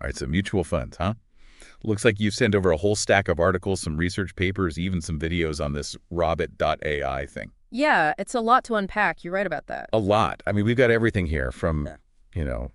All right, so mutual funds, huh? Looks like you've sent over a whole stack of articles, some research papers, even some videos on this robbit.ai thing. Yeah, it's a lot to unpack. You're right about that. A lot. I mean, we've got everything here from, you know,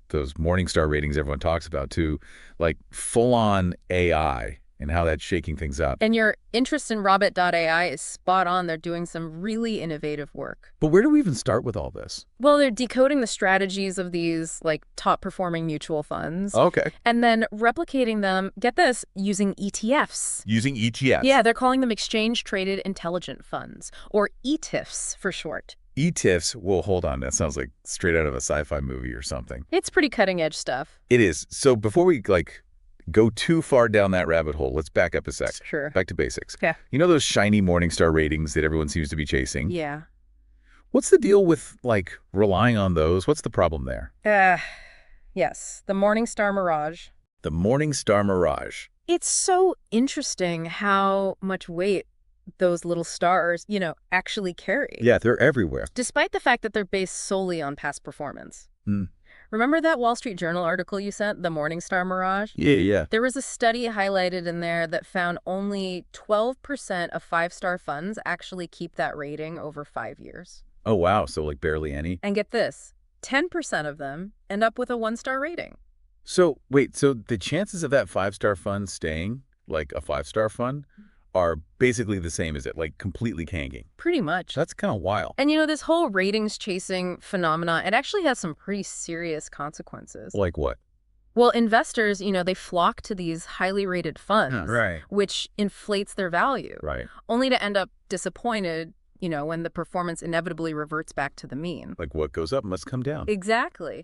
those Morningstar ratings everyone talks about to like full-on AI and how that's shaking things up. And your interest in robbit.ai is spot on. They're doing some really innovative work. But where do we even start with all this? Well, they're decoding the strategies of these like top performing mutual funds. Okay. And then replicating them, get this, using ETFs. Using ETFs. Yeah, they're calling them exchange traded intelligent funds, or ETFs for short. ETFs, well, hold on. That sounds like straight out of a sci-fi movie or something. It's pretty cutting edge stuff. It is. So before we go too far down that rabbit hole, let's back up a sec. Sure. Back to basics. Yeah. You know those shiny Morningstar ratings that everyone seems to be chasing? Yeah. What's the deal with, relying on those? What's the problem there? Yes, the Morningstar Mirage. The Morningstar Mirage. It's so interesting how much weight those little stars, actually carry. Yeah, they're everywhere. Despite the fact that they're based solely on past performance. Hmm. Remember that Wall Street Journal article you sent, the Morningstar Mirage? Yeah. There was a study highlighted in there that found only 12% of five-star funds actually keep that rating over 5 years. Oh, wow. So, barely any? And get this, 10% of them end up with a one-star rating. So, wait, so the chances of that five-star fund staying, like a five-star fund, are basically the same as it, completely hanging. Pretty much. That's kind of wild. And this whole ratings chasing phenomena, it actually has some pretty serious consequences. Like what? Well, investors, they flock to these highly rated funds, Right. which inflates their value. Right. Only to end up disappointed, when the performance inevitably reverts back to the mean. Like what goes up must come down. Exactly.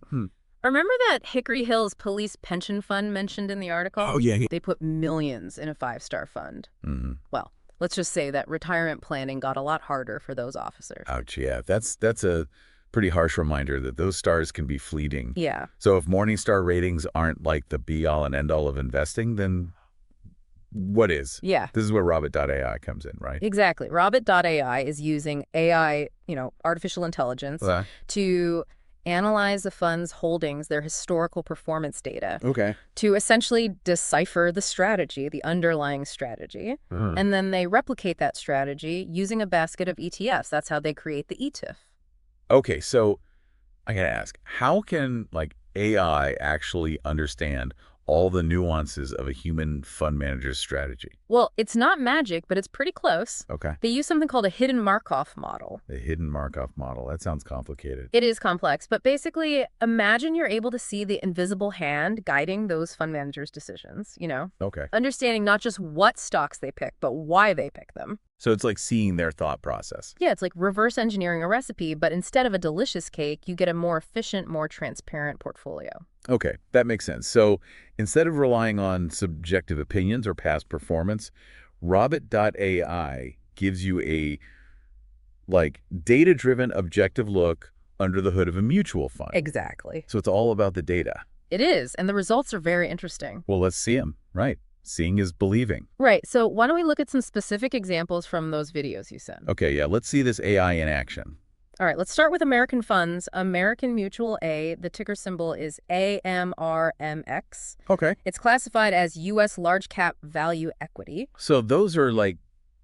Remember that Hickory Hills police pension fund mentioned in the article? Oh, yeah. They put millions in a five-star fund. Mm-hmm. Well, let's just say that retirement planning got a lot harder for those officers. Ouch, yeah. That's a pretty harsh reminder that those stars can be fleeting. Yeah. So if Morningstar ratings aren't the be-all and end-all of investing, then what is? Yeah. This is where robbit.ai comes in, right? Exactly. Robbit.ai is using AI, artificial intelligence, to analyze the fund's holdings, their historical performance data, to essentially decipher the strategy, the underlying strategy, and then they replicate that strategy using a basket of ETFs. That's how they create the ETF. Okay, so I gotta ask, how can AI actually understand all the nuances of a human fund manager's strategy? Well, it's not magic, but it's pretty close. Okay. They use something called a hidden Markov model. The hidden Markov model. That sounds complicated. It is complex, but basically, imagine you're able to see the invisible hand guiding those fund managers' decisions, Okay. Understanding not just what stocks they pick, but why they pick them. So it's like seeing their thought process. Yeah, it's like reverse engineering a recipe, but instead of a delicious cake, you get a more efficient, more transparent portfolio. Okay, that makes sense. So instead of relying on subjective opinions or past performance, robbit.ai gives you a data-driven objective look under the hood of a mutual fund. Exactly. So it's all about the data. It is, and the results are very interesting. Well, let's see them, right? Seeing is believing. Right, so why don't we look at some specific examples from those videos you sent? Okay, yeah, let's see this AI in action. All right, let's start with American funds. American Mutual A, the ticker symbol is AMRMX. Okay. It's classified as U.S. large cap value equity. So those are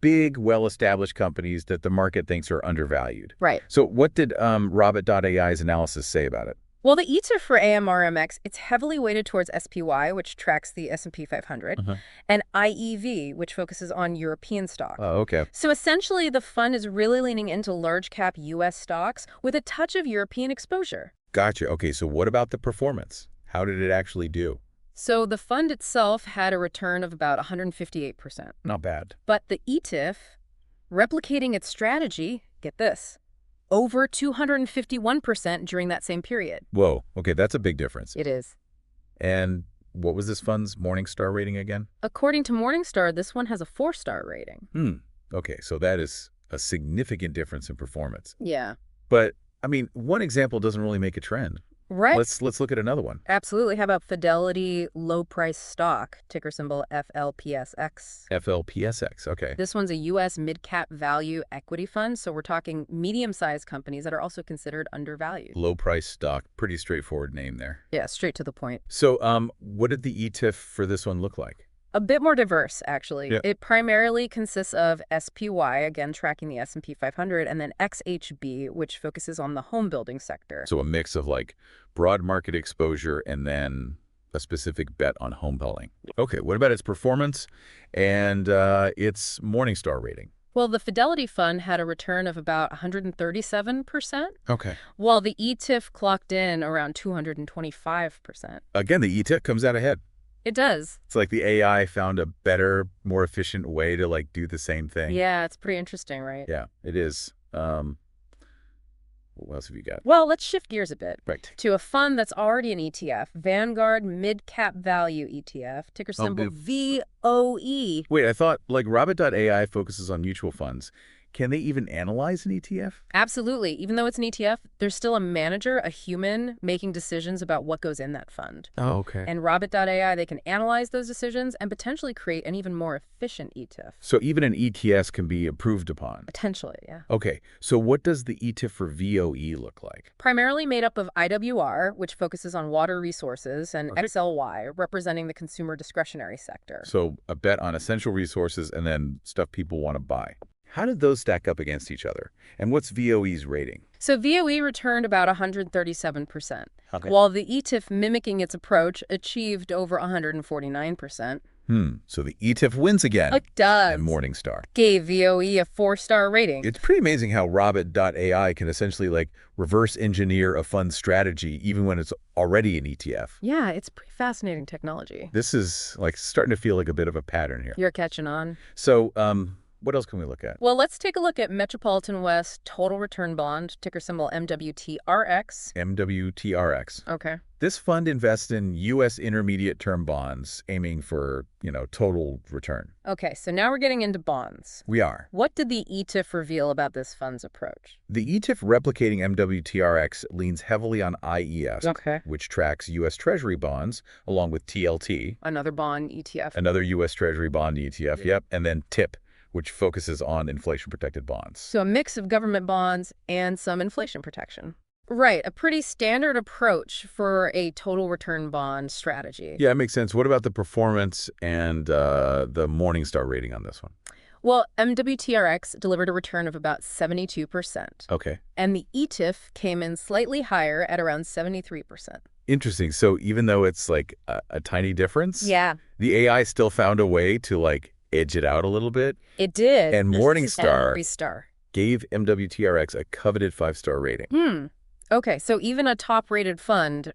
big, well-established companies that the market thinks are undervalued. Right. So what did robbit.ai's analysis say about it? Well, the ETF for AMRMX, it's heavily weighted towards SPY, which tracks the S&P 500, and IEV, which focuses on European stocks. Oh, okay. So essentially, the fund is really leaning into large-cap U.S. stocks with a touch of European exposure. Gotcha. Okay, so what about the performance? How did it actually do? So the fund itself had a return of about 158%. Not bad. But the ETF, replicating its strategy, get this, over 251% during that same period. Whoa. Okay, that's a big difference. It is. And what was this fund's Morningstar rating again? According to Morningstar, this one has a 4-star rating. Okay, so that is a significant difference in performance. Yeah. But, I mean, one example doesn't really make a trend. Right. Let's look at another one. Absolutely. How about Fidelity Low Price Stock, ticker symbol FLPSX? FLPSX, okay. This one's a U.S. mid-cap value equity fund, so we're talking medium-sized companies that are also considered undervalued. Low price stock, pretty straightforward name there. Yeah, straight to the point. So what did the ETF for this one look like? A bit more diverse, actually. Yeah. It primarily consists of SPY, again tracking the S&P 500, and then XHB, which focuses on the home building sector. So a mix of like broad market exposure and then a specific bet on home building. Okay, what about its performance and its Morningstar rating? Well, the Fidelity Fund had a return of about 137%. Okay. While the ETF clocked in around 225%. Again, the ETF comes out ahead. It does. It's like the AI found a better, more efficient way to like do the same thing. Yeah, it's pretty interesting, right? Yeah, it is. What else have you got? Well, let's shift gears a bit. Right. To a fund that's already an ETF, Vanguard Mid-Cap Value ETF, ticker symbol VOE. Wait, I thought like robbit.ai focuses on mutual funds. Can they even analyze an ETF? Absolutely. Even though it's an ETF, there's still a manager, a human, making decisions about what goes in that fund. Oh, okay. And robbit.ai, they can analyze those decisions and potentially create an even more efficient ETF. So even an ETS can be improved upon? Potentially, yeah. Okay, so what does the ETF for VOE look like? Primarily made up of IWR, which focuses on water resources, and Okay. XLY, representing the consumer discretionary sector. So a bet on essential resources and then stuff people want to buy. How did those stack up against each other? And what's VOE's rating? So VOE returned about 137%, Okay. while the ETF, mimicking its approach, achieved over 149%. So the ETF wins again. It does. And Morningstar. Gave VOE a 4-star rating. It's pretty amazing how robbit.ai can essentially like reverse engineer a fund strategy even when it's already an ETF. Yeah, it's pretty fascinating technology. This is like starting to feel like a bit of a pattern here. You're catching on. So, what else can we look at? Well, let's take a look at Metropolitan West Total Return Bond, ticker symbol MWTRX. MWTRX. Okay. This fund invests in U.S. intermediate term bonds, aiming for, total return. Okay, so now we're getting into bonds. We are. What did the ETF reveal about this fund's approach? The ETF replicating MWTRX leans heavily on IES, Okay. which tracks U.S. Treasury bonds, along with TLT, Another bond ETF. another U.S. Treasury bond ETF, yep, and then TIP, which focuses on inflation-protected bonds. So a mix of government bonds and some inflation protection. Right, a pretty standard approach for a total return bond strategy. Yeah, it makes sense. What about the performance and the Morningstar rating on this one? Well, MWTRX delivered a return of about 72%. Okay. And the ETF came in slightly higher at around 73%. Interesting. So even though it's like a tiny difference, Yeah. the AI still found a way to like edge it out a little bit. It did. And Morningstar Every star. gave MWTRX a coveted 5-star rating. Okay, so even a top-rated fund,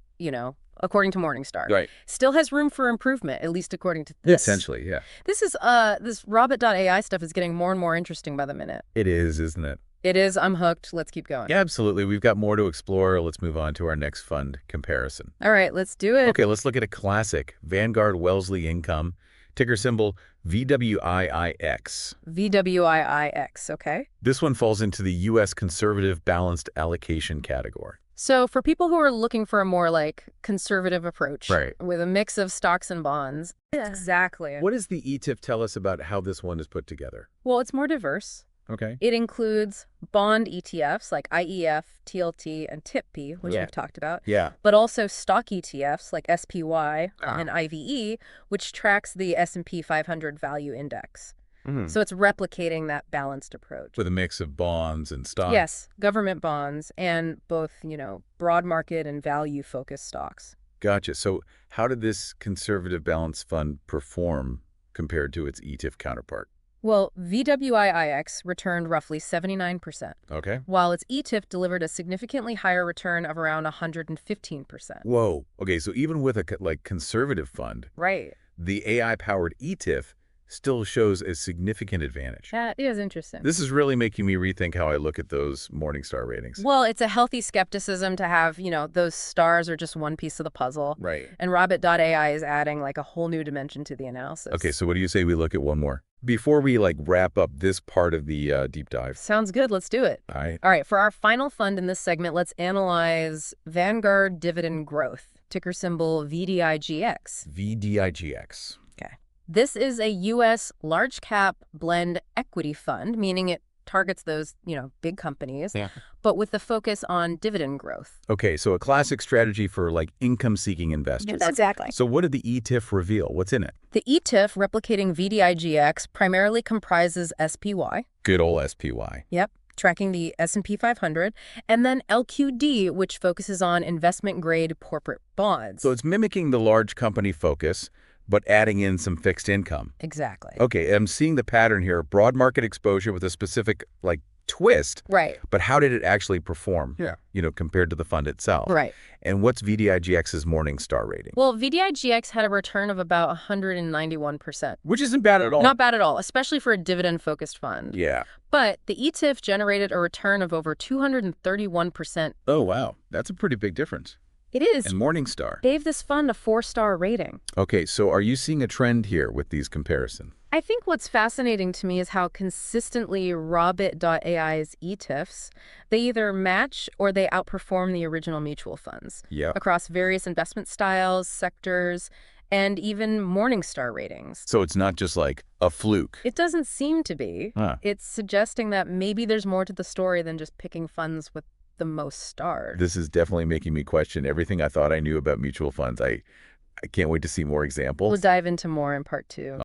according to Morningstar, Right. still has room for improvement, at least according to this. Essentially, yeah. This robbit.ai stuff is getting more and more interesting by the minute. It is, isn't it? It is. I'm hooked. Let's keep going. Yeah, absolutely. We've got more to explore. Let's move on to our next fund comparison. All right, let's do it. Okay, let's look at a classic, Vanguard Wellesley Income, ticker symbol VWIIX. VWIIX, okay. This one falls into the U.S. conservative balanced allocation category. So for people who are looking for a more conservative approach, Right. with a mix of stocks and bonds, exactly. What does the ETF tell us about how this one is put together? Well, it's more diverse. Okay. It includes bond ETFs like IEF, TLT, and TIPP, which Yeah. we've talked about, Yeah. but also stock ETFs like SPY and IVE, which tracks the S&P 500 value index. So it's replicating that balanced approach. With a mix of bonds and stocks. Yes, government bonds and both, broad market and value-focused stocks. Gotcha. So how did this conservative balanced fund perform compared to its ETF counterpart? Well, VWIIX returned roughly 79%, Okay. while its ETF delivered a significantly higher return of around 115%. Whoa. Okay, so even with a conservative fund, Right. the AI-powered ETF still shows a significant advantage. That is interesting. This is really making me rethink how I look at those Morningstar ratings. Well, it's a healthy skepticism to have, those stars are just one piece of the puzzle. Right. And robbit.ai is adding a whole new dimension to the analysis. Okay, so what do you say we look at one more? before we wrap up this part of the deep dive. Sounds good. Let's do it. All right. All right. For our final fund in this segment, let's analyze Vanguard Dividend Growth, ticker symbol VDIGX. VDIGX. Okay. This is a U.S. large cap blend equity fund, meaning it targets those, big companies, but with the focus on dividend growth. Okay, so a classic strategy for income-seeking investors. Yes, exactly. So what did the ETF reveal? What's in it? The ETF replicating VDIGX primarily comprises SPY. Good old SPY. Yep. Tracking the S&P 500, and then LQD, which focuses on investment-grade corporate bonds. So it's mimicking the large company focus, but adding in some fixed income. Exactly. Okay, I'm seeing the pattern here. Broad market exposure with a specific, twist. Right. But how did it actually perform, compared to the fund itself? Right. And what's VDIGX's Morningstar rating? Well, VDIGX had a return of about 191%. Which isn't bad at all. Not bad at all, especially for a dividend-focused fund. Yeah. But the ETF generated a return of over 231%. Oh, wow. That's a pretty big difference. It is. And Morningstar gave this fund a 4-star rating. Okay, so are you seeing a trend here with these comparisons? I think what's fascinating to me is how consistently robbit.ai's ETFs, they either match or they outperform the original mutual funds across various investment styles, sectors, and even Morningstar ratings. So it's not just a fluke. It doesn't seem to be. It's suggesting that maybe there's more to the story than just picking funds with the most stars. This is definitely making me question everything I thought I knew about mutual funds. I can't wait to see more examples. We'll dive into more in part 2.